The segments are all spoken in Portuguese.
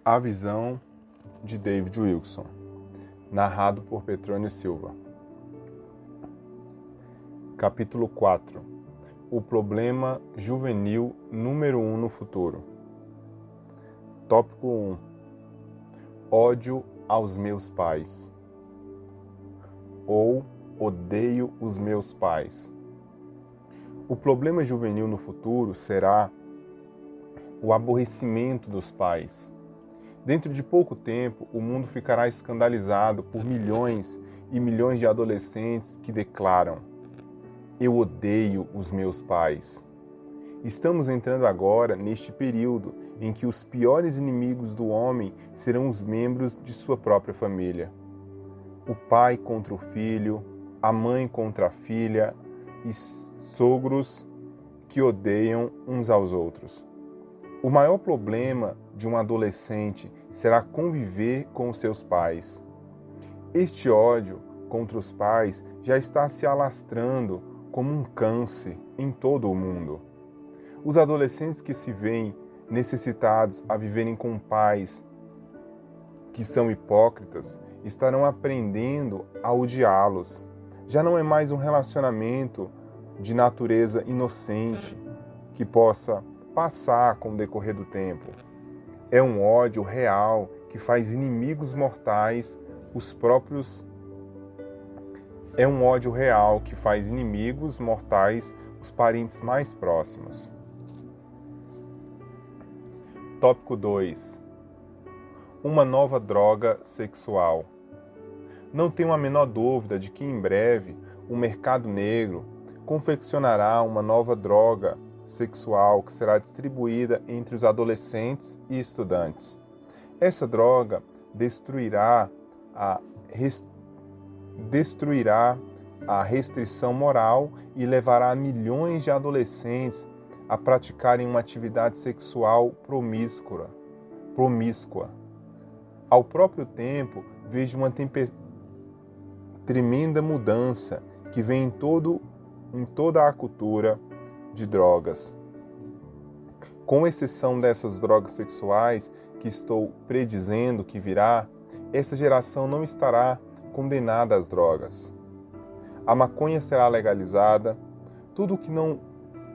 A visão de David Wilson, narrado por Petrônio Silva. Capítulo 4. O problema juvenil número 1 no futuro. Tópico 1. Ódio aos meus pais. Ou odeio os meus pais. O problema juvenil no futuro será o aborrecimento dos pais. Dentro de pouco tempo, o mundo ficará escandalizado por milhões e milhões de adolescentes que declaram: eu odeio os meus pais. Estamos entrando agora neste período em que os piores inimigos do homem serão os membros de sua própria família. O pai contra o filho, a mãe contra a filha e sogros que odeiam uns aos outros. O maior problema de um adolescente será conviver com os seus pais. Este ódio contra os pais já está se alastrando como um câncer em todo o mundo. Os adolescentes que se veem necessitados a viverem com pais que são hipócritas estarão aprendendo a odiá-los. Já não é mais um relacionamento de natureza inocente que possa passar com o decorrer do tempo. É um ódio real que faz inimigos mortais os próprios. É um ódio real que faz inimigos mortais os parentes mais próximos. Tópico 2. Uma nova droga sexual. Não tenho a menor dúvida de que em breve o mercado negro confeccionará uma nova droga sexual que será distribuída entre os adolescentes e estudantes. Essa droga destruirá a restrição moral e levará milhões de adolescentes a praticarem uma atividade sexual promíscua. Ao próprio tempo, vejo uma tremenda mudança que vem em toda a cultura de drogas. Com exceção dessas drogas sexuais que estou predizendo que virá, esta geração não estará condenada às drogas. A maconha será legalizada, tudo o que não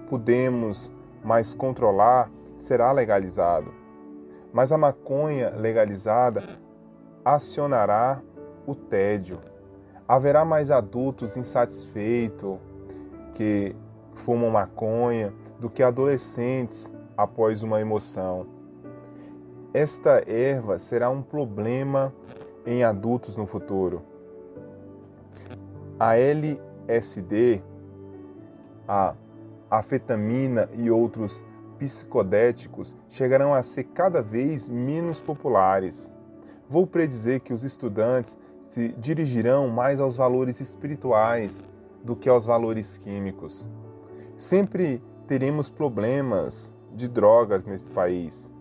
podemos mais controlar será legalizado. Mas a maconha legalizada acionará o tédio. Haverá mais adultos insatisfeitos que fumam maconha do que adolescentes após uma emoção. Esta erva será um problema em adultos no futuro. A LSD, a afetamina e outros psicodélicos chegarão a ser cada vez menos populares. Vou predizer que os estudantes se dirigirão mais aos valores espirituais do que aos valores químicos. Sempre teremos problemas de drogas nesse país,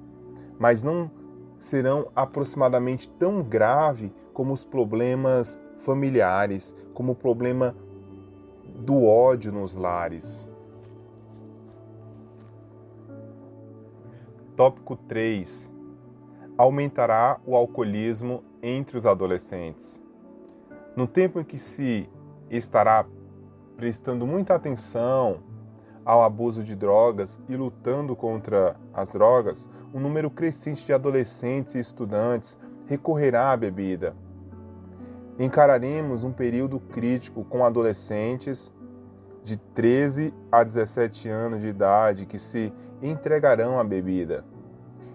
mas não serão aproximadamente tão graves como os problemas familiares, como o problema do ódio nos lares. Tópico 3. Aumentará o alcoolismo entre os adolescentes. No tempo em que se estará prestando muita atenção ao abuso de drogas e lutando contra as drogas, um número crescente de adolescentes e estudantes recorrerá à bebida. Encararemos um período crítico com adolescentes de 13 a 17 anos de idade que se entregarão à bebida.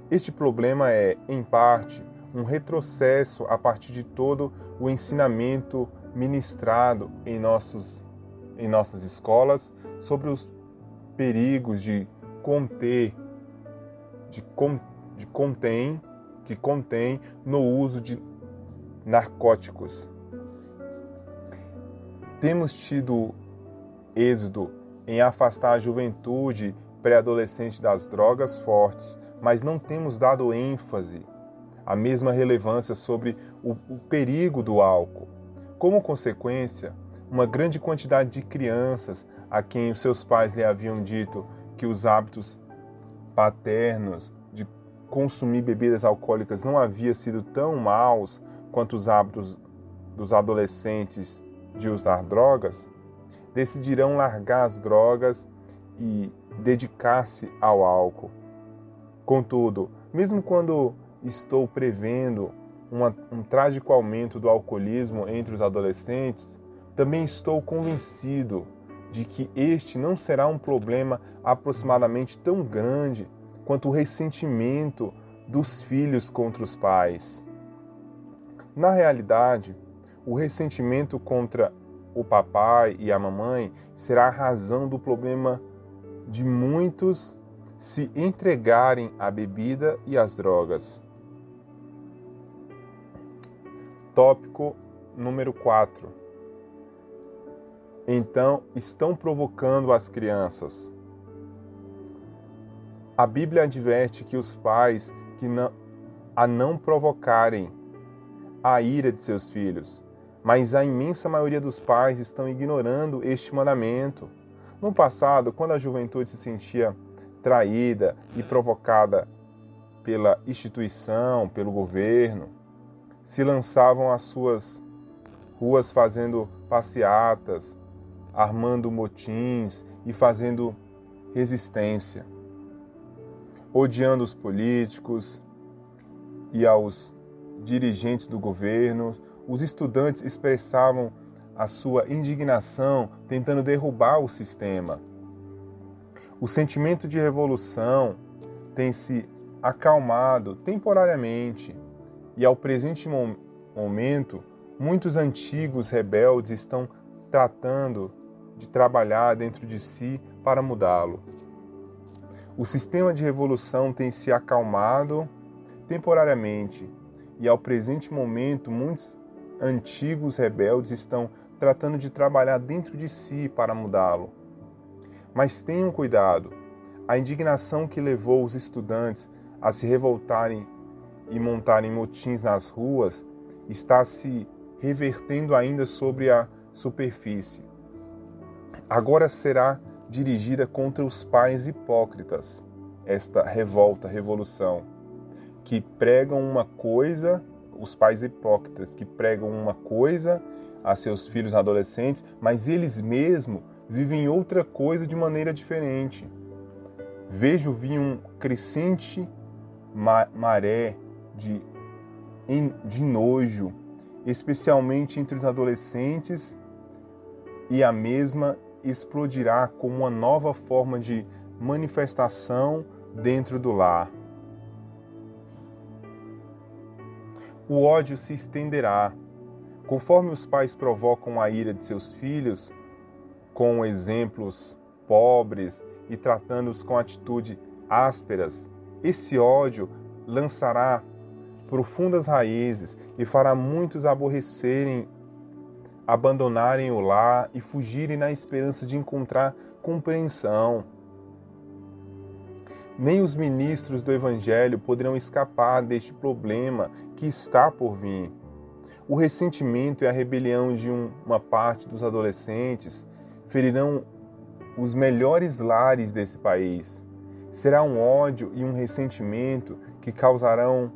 Este problema é, em parte, um retrocesso a partir de todo o ensinamento ministrado em nossas escolas sobre os perigos que contém no uso de narcóticos. Temos tido êxito em afastar a juventude pré-adolescente das drogas fortes, mas não temos dado ênfase, a mesma relevância sobre o perigo do álcool. Como consequência, uma grande quantidade de crianças a quem os seus pais lhe haviam dito que os hábitos paternos de consumir bebidas alcoólicas não havia sido tão maus quanto os hábitos dos adolescentes de usar drogas, decidirão largar as drogas e dedicar-se ao álcool. Contudo, mesmo quando estou prevendo um trágico aumento do alcoolismo entre os adolescentes, também estou convencido de que este não será um problema aproximadamente tão grande quanto o ressentimento dos filhos contra os pais. Na realidade, o ressentimento contra o papai e a mamãe será a razão do problema de muitos se entregarem à bebida e às drogas. Tópico número 4. Então, estão provocando as crianças. A Bíblia adverte que os pais não provocarem a ira de seus filhos, mas a imensa maioria dos pais estão ignorando este mandamento. No passado, quando a juventude se sentia traída e provocada pela instituição, pelo governo, se lançavam às suas ruas fazendo passeatas, armando motins e fazendo resistência, odiando os políticos e aos dirigentes do governo. Os estudantes expressavam a sua indignação tentando derrubar o sistema. O sentimento de revolução tem se acalmado temporariamente e, ao presente momento, muitos antigos rebeldes estão tratando de trabalhar dentro de si para mudá-lo. O sistema de revolução tem se acalmado temporariamente e, ao presente momento, muitos antigos rebeldes estão tratando de trabalhar dentro de si para mudá-lo. Mas tenham cuidado, a indignação que levou os estudantes a se revoltarem e montarem motins nas ruas está se revertendo ainda sobre a superfície. Agora será dirigida contra os pais hipócritas, esta revolução, que pregam uma coisa, os pais hipócritas que pregam uma coisa a seus filhos adolescentes, mas eles mesmos vivem outra coisa de maneira diferente. Vejo vir um crescente maré de nojo, especialmente entre os adolescentes, e a mesma explodirá como uma nova forma de manifestação dentro do lar. O ódio se estenderá. Conforme os pais provocam a ira de seus filhos, com exemplos pobres e tratando-os com atitudes ásperas, esse ódio lançará profundas raízes e fará muitos aborrecerem, abandonarem o lar e fugirem na esperança de encontrar compreensão. Nem os ministros do Evangelho poderão escapar deste problema que está por vir. O ressentimento e a rebelião de uma parte dos adolescentes ferirão os melhores lares desse país. Será um ódio e um ressentimento que causarão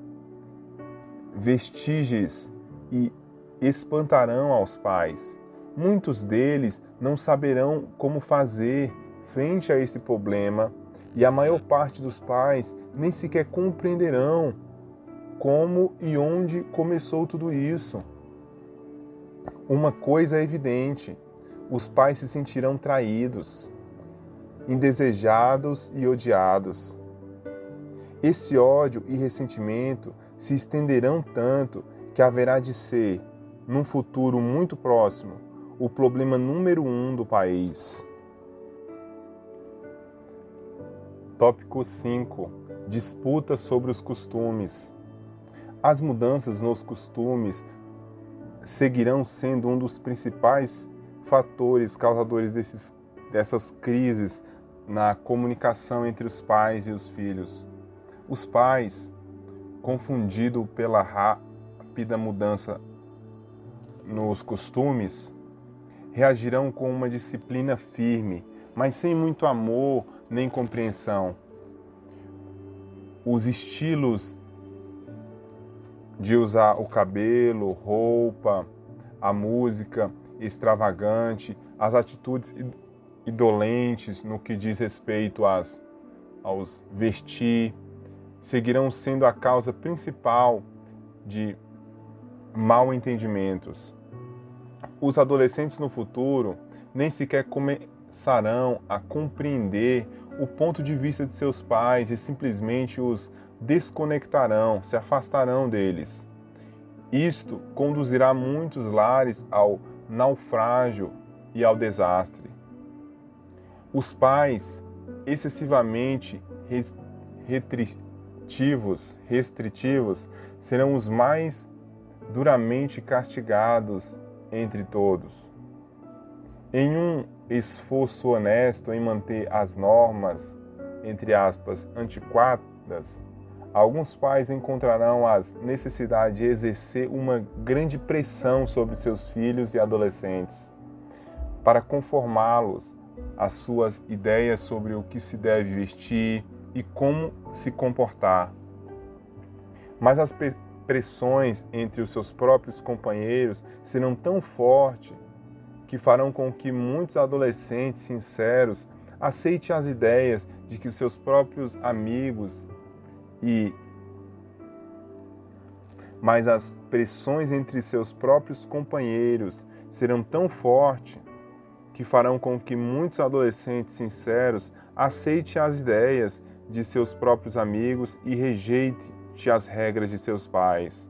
vestígios e espantarão aos pais. Muitos deles não saberão como fazer frente a esse problema e a maior parte dos pais nem sequer compreenderão como e onde começou tudo isso. Uma coisa é evidente: os pais se sentirão traídos, indesejados e odiados. Esse ódio e ressentimento se estenderão tanto que haverá de ser, num futuro muito próximo, o problema número 1 do país. Tópico 5. Disputa sobre os costumes. As mudanças nos costumes seguirão sendo um dos principais fatores causadores dessas crises na comunicação entre os pais e os filhos. Os pais, confundidos pela rápida mudança nos costumes, reagirão com uma disciplina firme, mas sem muito amor nem compreensão. os estilos de usar o cabelo, roupa, a música extravagante, as atitudes indolentes no que diz respeito aos vestir, seguirão sendo a causa principal de mal entendimentos. Os adolescentes no futuro nem sequer começarão a compreender o ponto de vista de seus pais e simplesmente os desconectarão, se afastarão deles. Isto conduzirá muitos lares ao naufrágio e ao desastre. Os pais excessivamente restritivos serão os mais duramente castigados entre todos. Em um esforço honesto em manter as normas, entre aspas, antiquadas, alguns pais encontrarão a necessidade de exercer uma grande pressão sobre seus filhos e adolescentes para conformá-los às suas ideias sobre o que se deve vestir e como se comportar. Mas as pressões entre os seus próprios companheiros serão tão fortes que farão com que muitos adolescentes sinceros aceitem as ideias de que os seus próprios amigos mas as pressões entre seus próprios companheiros serão tão fortes que farão com que muitos adolescentes sinceros aceitem as ideias de seus próprios amigos e rejeitem as regras de seus pais.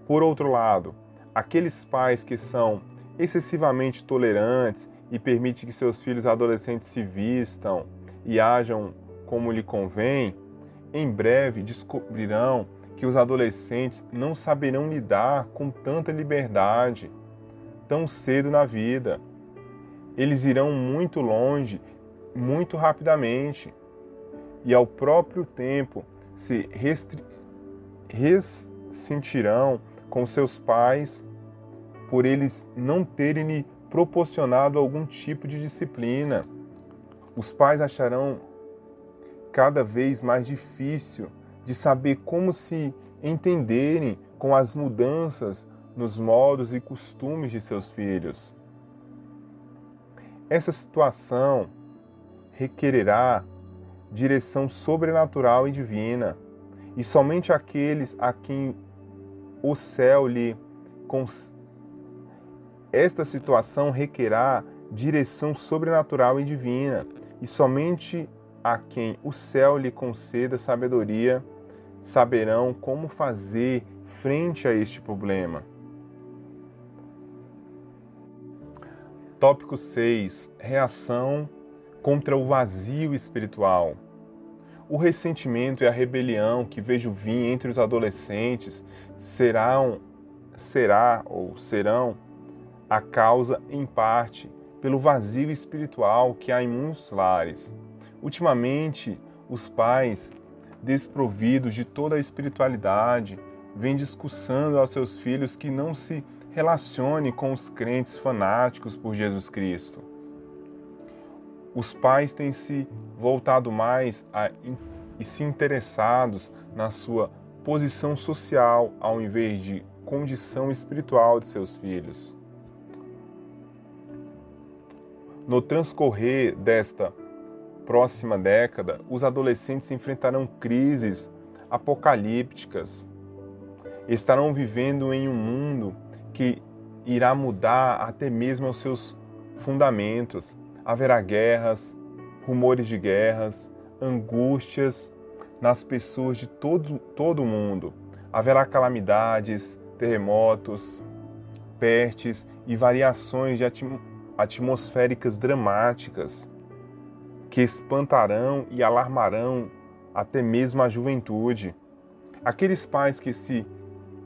Por outro lado, aqueles pais que são excessivamente tolerantes e permitem que seus filhos adolescentes se vistam e ajam como lhe convém, em breve descobrirão que os adolescentes não saberão lidar com tanta liberdade tão cedo na vida. Eles irão muito longe, muito rapidamente, e ao próprio tempo se ressentirão com seus pais por eles não terem lhe proporcionado algum tipo de disciplina. Os pais acharão cada vez mais difícil de saber como se entenderem com as mudanças nos modos e costumes de seus filhos. Essa situação requererá direção sobrenatural e divina, e somente aqueles a quem o céu lhe Esta situação requererá direção sobrenatural e divina, e somente a quem o céu lhe conceda sabedoria saberão como fazer frente a este problema. Tópico 6. Reação contra o vazio espiritual. O ressentimento e a rebelião que vejo vir entre os adolescentes serão a causa, em parte, pelo vazio espiritual que há em muitos lares. Ultimamente, os pais, desprovidos de toda a espiritualidade, vêm discursando aos seus filhos que não se relacione com os crentes fanáticos por Jesus Cristo. Os pais têm se voltado mais e se interessados na sua posição social ao invés de condição espiritual de seus filhos. No transcorrer desta próxima década, os adolescentes enfrentarão crises apocalípticas. Estarão vivendo em um mundo que irá mudar até mesmo os seus fundamentos. Haverá guerras, rumores de guerras, angústias nas pessoas de todo o mundo. Haverá calamidades, terremotos, pestes e variações atmosféricas dramáticas que espantarão e alarmarão até mesmo a juventude. Aqueles pais que se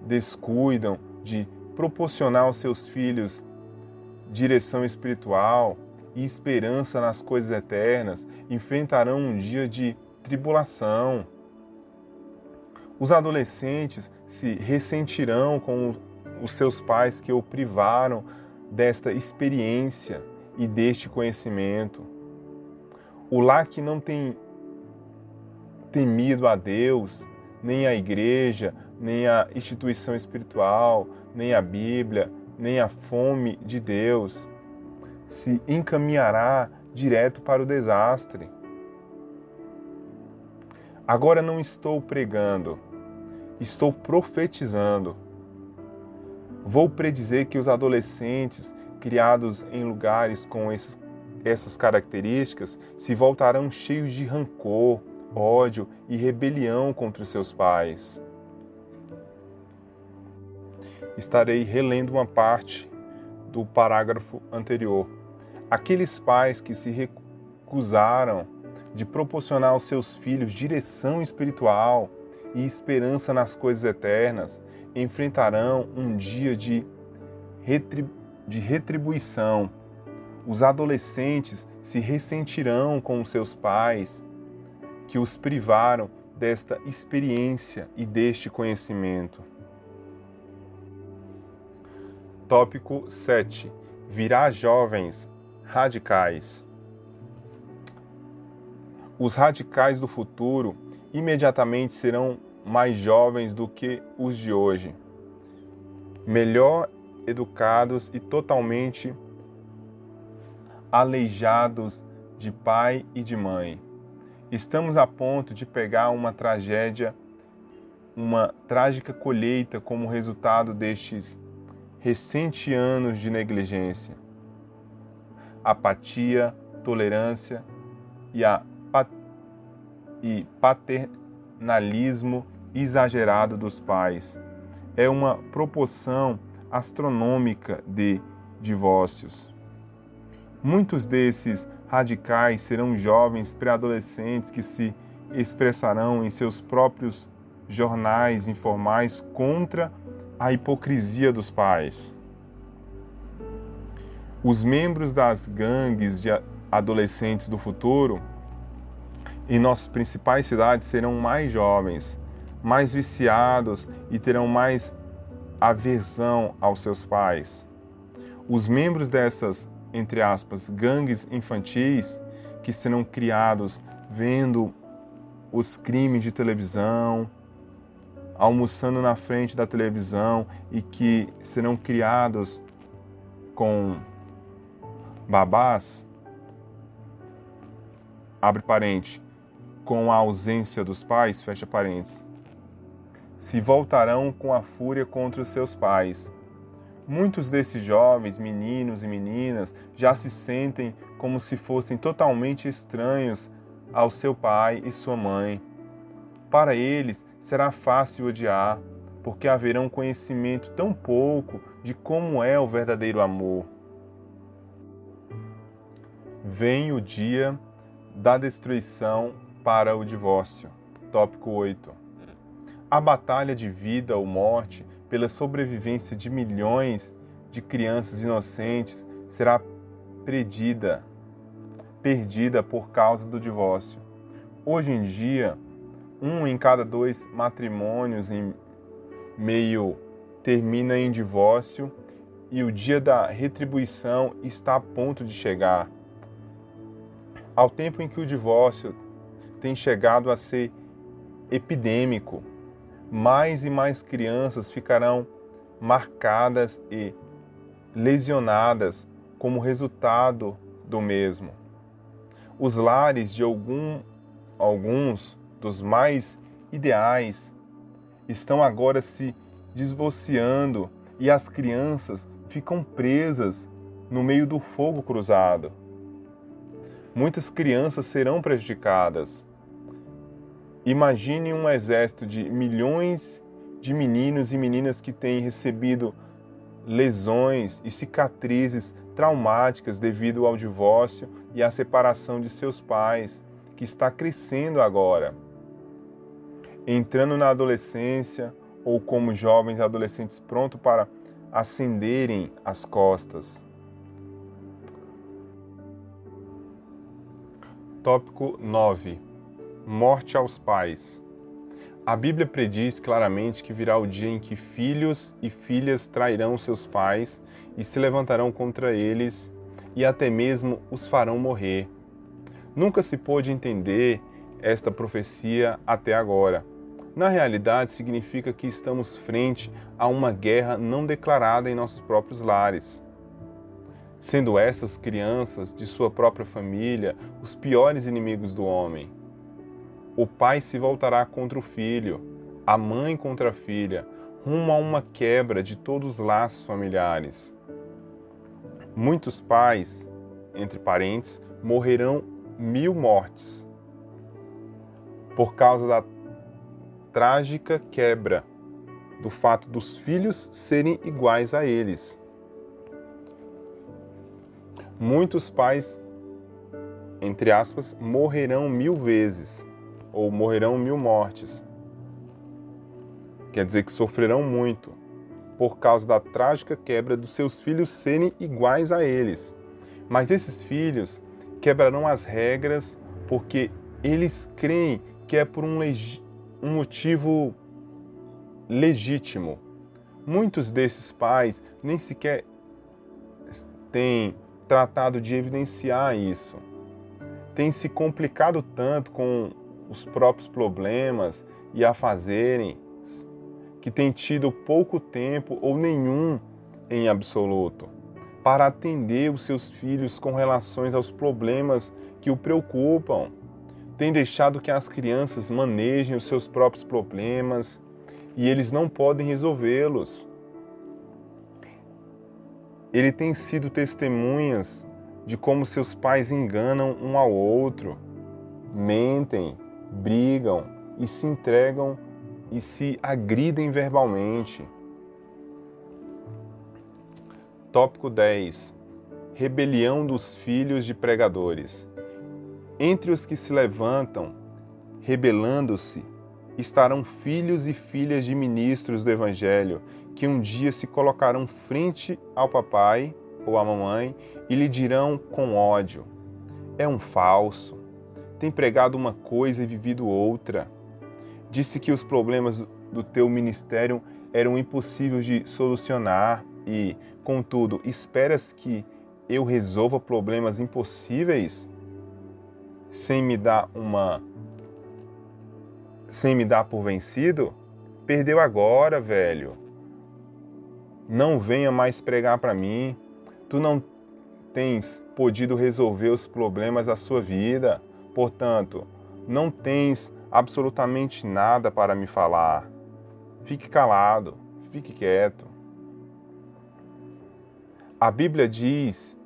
descuidam de proporcionar aos seus filhos direção espiritual e esperança nas coisas eternas enfrentarão um dia de tribulação. Os adolescentes se ressentirão com os seus pais que o privaram desta experiência e deste conhecimento. O lar que não tem temido a Deus, nem a igreja, nem a instituição espiritual, nem a Bíblia, nem a fome de Deus, se encaminhará direto para o desastre. Agora não estou pregando, estou profetizando. Vou predizer que os adolescentes criados em lugares com essas características se voltarão cheios de rancor, ódio e rebelião contra os seus pais. Estarei relendo uma parte do parágrafo anterior. Aqueles pais que se recusaram de proporcionar aos seus filhos direção espiritual e esperança nas coisas eternas enfrentarão um dia de retribuição. Os adolescentes se ressentirão com os seus pais que os privaram desta experiência e deste conhecimento. Tópico 7. Virá jovens radicais. Os radicais do futuro imediatamente serão mais jovens do que os de hoje, melhor educados e totalmente aleijados de pai e de mãe. Estamos a ponto de pegar uma trágica colheita como resultado destes recentes anos de negligência, apatia, tolerância e paternalismo exagerado dos pais. É uma proporção astronômica de divórcios. Muitos desses radicais serão jovens pré-adolescentes que se expressarão em seus próprios jornais informais contra a hipocrisia dos pais. Os membros das gangues de adolescentes do futuro em nossas principais cidades serão mais jovens, mais viciados e terão mais aversão aos seus pais. Os membros dessas, entre aspas, gangues infantis, que serão criados vendo os crimes de televisão, almoçando na frente da televisão e que serão criados com babás, abre parênteses, com a ausência dos pais, fecha parênteses, se voltarão com a fúria contra os seus pais. Muitos desses jovens, meninos e meninas, já se sentem como se fossem totalmente estranhos ao seu pai e sua mãe. Para eles, será fácil odiar, porque haverá um conhecimento tão pouco de como é o verdadeiro amor. Vem o dia da destruição para o divórcio. Tópico 8. A batalha de vida ou morte pela sobrevivência de milhões de crianças inocentes será perdida por causa do divórcio. Hoje em dia, 1 em cada 2 matrimônios em meio termina em divórcio e o dia da retribuição está a ponto de chegar. Ao tempo em que o divórcio tem chegado a ser epidêmico, mais e mais crianças ficarão marcadas e lesionadas como resultado do mesmo. Os lares de alguns dos mais ideais estão agora se divorciando e as crianças ficam presas no meio do fogo cruzado. Muitas crianças serão prejudicadas. Imagine um exército de milhões de meninos e meninas que têm recebido lesões e cicatrizes traumáticas devido ao divórcio e à separação de seus pais, que está crescendo agora, entrando na adolescência ou como jovens adolescentes prontos para acenderem as costas. Tópico 9. Morte aos pais. A Bíblia prediz claramente que virá o dia em que filhos e filhas trairão seus pais e se levantarão contra eles e até mesmo os farão morrer. Nunca se pôde entender esta profecia até agora. Na realidade, significa que estamos frente a uma guerra não declarada em nossos próprios lares, sendo essas crianças de sua própria família os piores inimigos do homem. O pai se voltará contra o filho, a mãe contra a filha, rumo a uma quebra de todos os laços familiares. Muitos pais, entre parentes, morrerão 1000 mortes por causa da trágica quebra do fato dos filhos serem iguais a eles. Muitos pais, entre aspas, morrerão 1000 vezes, ou morrerão 1000 mortes. Quer dizer que sofrerão muito por causa da trágica quebra dos seus filhos serem iguais a eles. Mas esses filhos quebrarão as regras porque eles creem que é por um motivo legítimo. Muitos desses pais nem sequer têm tratado de evidenciar isso. Têm se complicado tanto com os próprios problemas e afazeres que têm tido pouco tempo ou nenhum em absoluto para atender os seus filhos com relações aos problemas que o preocupam. Tem deixado que as crianças manejem os seus próprios problemas e eles não podem resolvê-los. Ele tem sido testemunhas de como seus pais enganam um ao outro, mentem, brigam e se entregam e se agridem verbalmente. Tópico 10. Rebelião dos filhos de pregadores. Entre os que se levantam, rebelando-se, estarão filhos e filhas de ministros do Evangelho, que um dia se colocarão frente ao papai ou à mamãe e lhe dirão com ódio: é um falso, tem pregado uma coisa e vivido outra. Disse que os problemas do teu ministério eram impossíveis de solucionar e, contudo, esperas que eu resolva problemas impossíveis sem me dar por vencido? Perdeu agora, velho. Não venha mais pregar para mim. Tu não tens podido resolver os problemas da sua vida. Portanto, não tens absolutamente nada para me falar. Fique calado, fique quieto. A Bíblia diz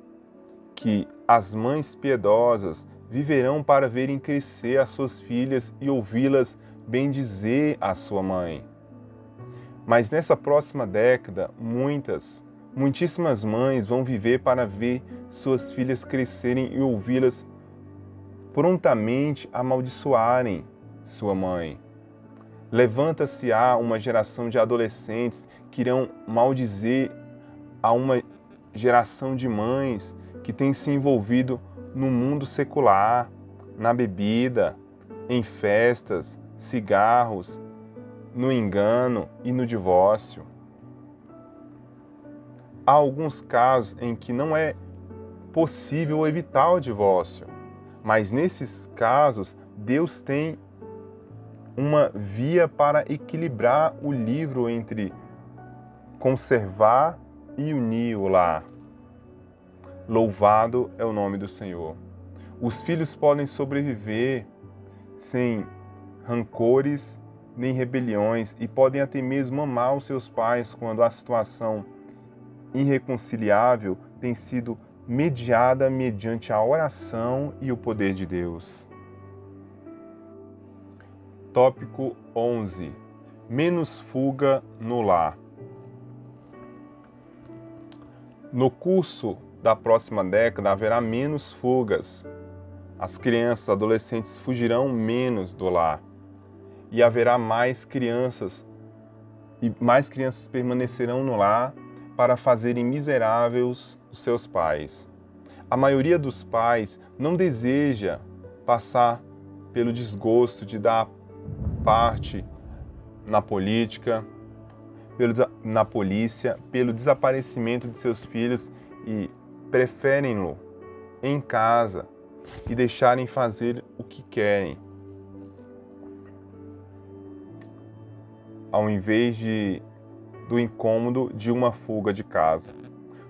que as mães piedosas viverão para verem crescer as suas filhas e ouvi-las bendizer a sua mãe. Mas nessa próxima década, muitíssimas mães vão viver para ver suas filhas crescerem e ouvi-las prontamente amaldiçoarem sua mãe. Levanta-se-á uma geração de adolescentes que irão maldizer a uma geração de mães que tem se envolvido no mundo secular, na bebida, em festas, cigarros, no engano e no divórcio. Há alguns casos em que não é possível evitar o divórcio, mas nesses casos Deus tem uma via para equilibrar o livro entre conservar e unir o lar. Louvado é o nome do Senhor. Os filhos podem sobreviver sem rancores nem rebeliões e podem até mesmo amar os seus pais quando a situação irreconciliável tem sido mediada mediante a oração e o poder de Deus. Tópico 11. Menos fuga no lar. No curso da próxima década haverá menos fugas. As crianças e adolescentes fugirão menos do lar. E haverá mais crianças permanecerão no lar para fazerem miseráveis os seus pais. A maioria dos pais não deseja passar pelo desgosto de dar parte na política, na polícia, pelo desaparecimento de seus filhos e preferem-no em casa e deixarem fazer o que querem. ao invés do incômodo de uma fuga de casa.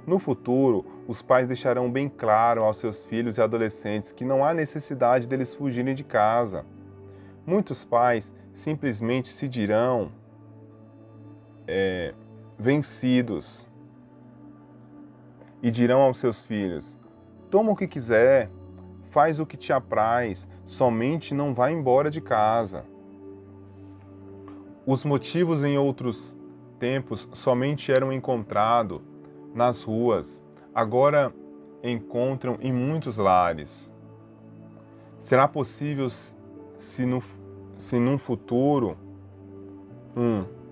No futuro, os pais deixarão bem claro aos seus filhos e adolescentes que não há necessidade deles fugirem de casa. Muitos pais simplesmente se dirão vencidos e dirão aos seus filhos: toma o que quiser, faz o que te apraz, somente não vá embora de casa. Os motivos em outros tempos somente eram encontrados nas ruas, agora encontram em muitos lares. Será possível se num futuro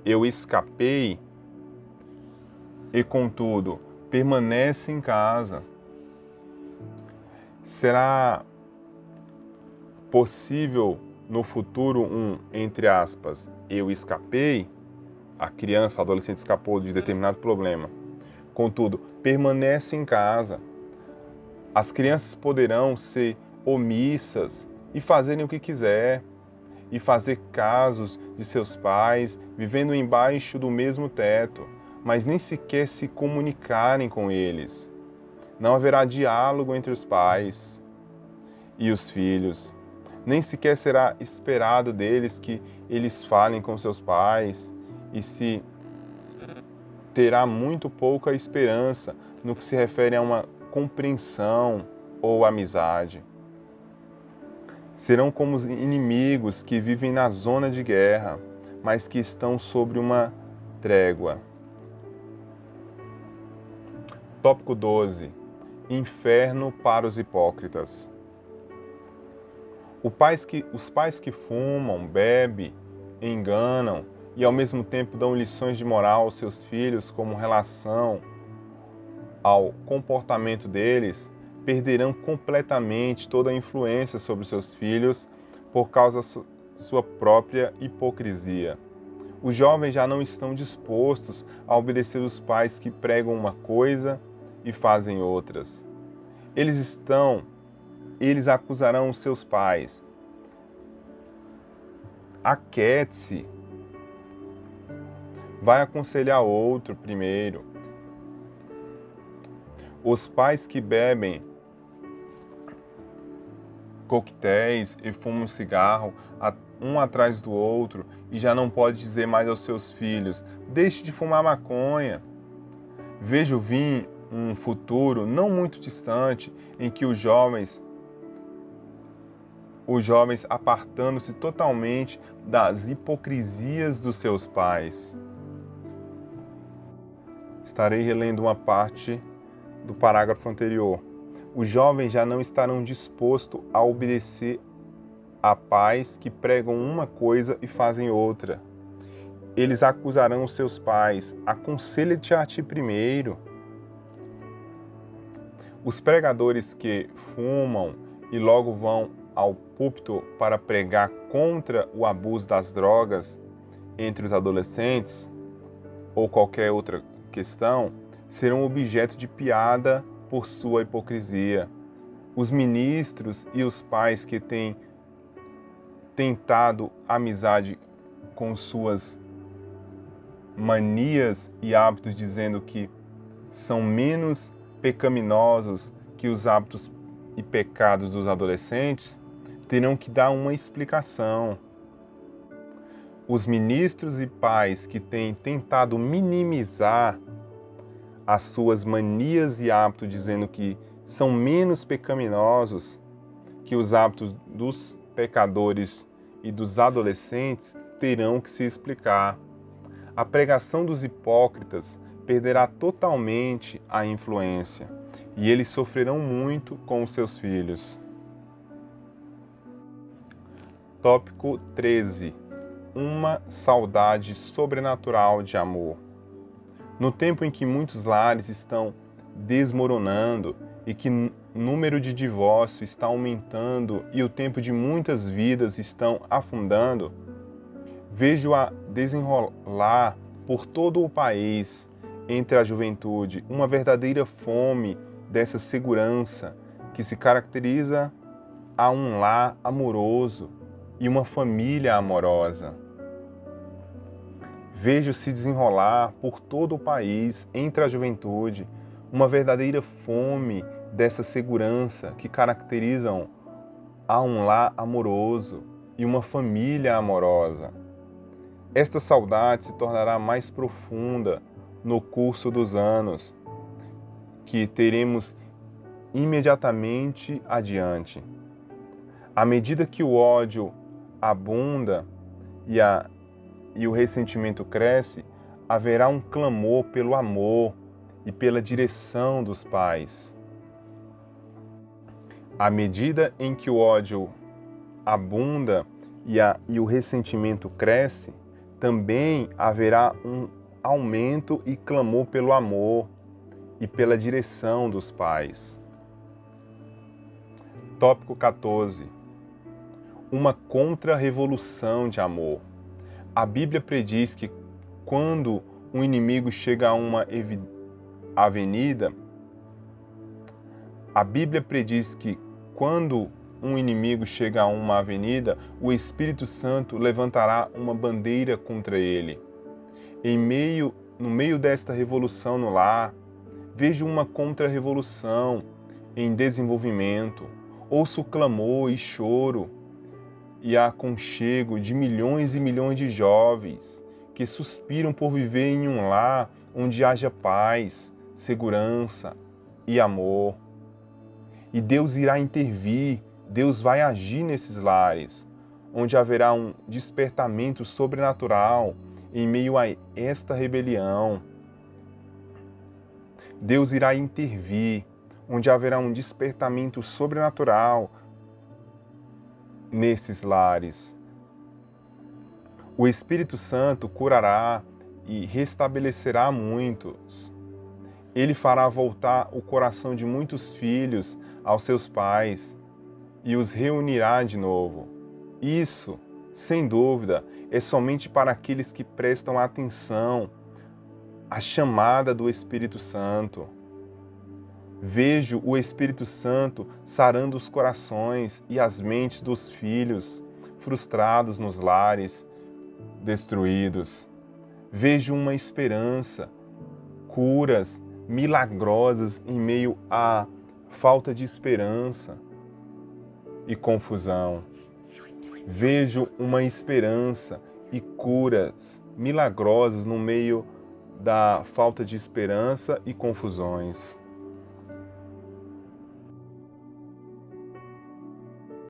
eu escapei e contudo permanece em casa? Será possível no futuro entre aspas, eu escapei? A criança, o adolescente escapou de determinado problema. Contudo, permanece em casa. As crianças poderão ser omissas e fazerem o que quiser, e fazer casos de seus pais, vivendo embaixo do mesmo teto, mas nem sequer se comunicarem com eles. Não haverá diálogo entre os pais e os filhos. Nem sequer será esperado deles que eles falem com seus pais, e se terá muito pouca esperança no que se refere a uma compreensão ou amizade. Serão como os inimigos que vivem na zona de guerra, mas que estão sobre uma trégua. Tópico 12. Inferno para os hipócritas. Os pais que fumam, bebem, enganam e ao mesmo tempo dão lições de moral aos seus filhos como relação ao comportamento deles, perderão completamente toda a influência sobre seus filhos por causa da sua própria hipocrisia. Os jovens já não estão dispostos a obedecer os pais que pregam uma coisa e fazem outras. Eles acusarão os seus pais. Aquiete-se. Vai aconselhar outro primeiro. Os pais que bebem coquetéis e fumam cigarro um atrás do outro e já não pode dizer mais aos seus filhos: deixe de fumar maconha. Vejo vir um futuro não muito distante em que os jovens apartando-se totalmente das hipocrisias dos seus pais. Estarei relendo uma parte do parágrafo anterior. Os jovens já não estarão dispostos a obedecer a pais que pregam uma coisa e fazem outra. Eles acusarão os seus pais: aconselha-te a ti primeiro. Os pregadores que fumam e logo vão ao púlpito para pregar contra o abuso das drogas entre os adolescentes ou qualquer outra questão serão objeto de piada por sua hipocrisia. Os ministros e os pais que têm tentado amizade com suas manias e hábitos, dizendo que são menos pecaminosos que os hábitos e pecados dos adolescentes, terão que dar uma explicação. Os ministros e pais que têm tentado minimizar as suas manias e hábitos, dizendo que são menos pecaminosos que os hábitos dos pecadores e dos adolescentes, terão que se explicar. A pregação dos hipócritas perderá totalmente a influência e eles sofrerão muito com os seus filhos. Tópico 13. Uma saudade sobrenatural de amor. No tempo em que muitos lares estão desmoronando e que o número de divórcios está aumentando e o tempo de muitas vidas estão afundando, vejo-a desenrolar por todo o país entre a juventude uma verdadeira fome dessa segurança que se caracteriza a um lar amoroso e uma família amorosa. Vejo se desenrolar por todo o país, entre a juventude, uma verdadeira fome dessa segurança que caracterizam a um lar amoroso e uma família amorosa. Esta saudade se tornará mais profunda no curso dos anos que teremos imediatamente adiante. À medida que o ódio abunda e o ressentimento cresce, haverá um clamor pelo amor e pela direção dos pais. À medida em que o ódio abunda e o ressentimento cresce, também haverá um aumento e clamor pelo amor e pela direção dos pais. Tópico 14. Uma contra-revolução de amor. A Bíblia prediz que quando um inimigo chega a uma avenida, o Espírito Santo levantará uma bandeira contra ele. No meio desta revolução no lar, vejo uma contra-revolução em desenvolvimento. Ouço clamor e choro e aconchego de milhões e milhões de jovens que suspiram por viver em um lar onde haja paz, segurança e amor. E Deus irá intervir, Deus vai agir nesses lares, onde haverá um despertamento sobrenatural em meio a esta rebelião. Deus irá intervir, onde haverá um despertamento sobrenatural nesses lares. O Espírito Santo curará e restabelecerá muitos. Ele fará voltar o coração de muitos filhos aos seus pais e os reunirá de novo. Isso, sem dúvida, é somente para aqueles que prestam atenção à chamada do Espírito Santo. Vejo o Espírito Santo sarando os corações e as mentes dos filhos frustrados nos lares destruídos. Vejo uma esperança, curas milagrosas em meio à falta de esperança e confusão. Vejo uma esperança e curas milagrosas no meio da falta de esperança e confusões.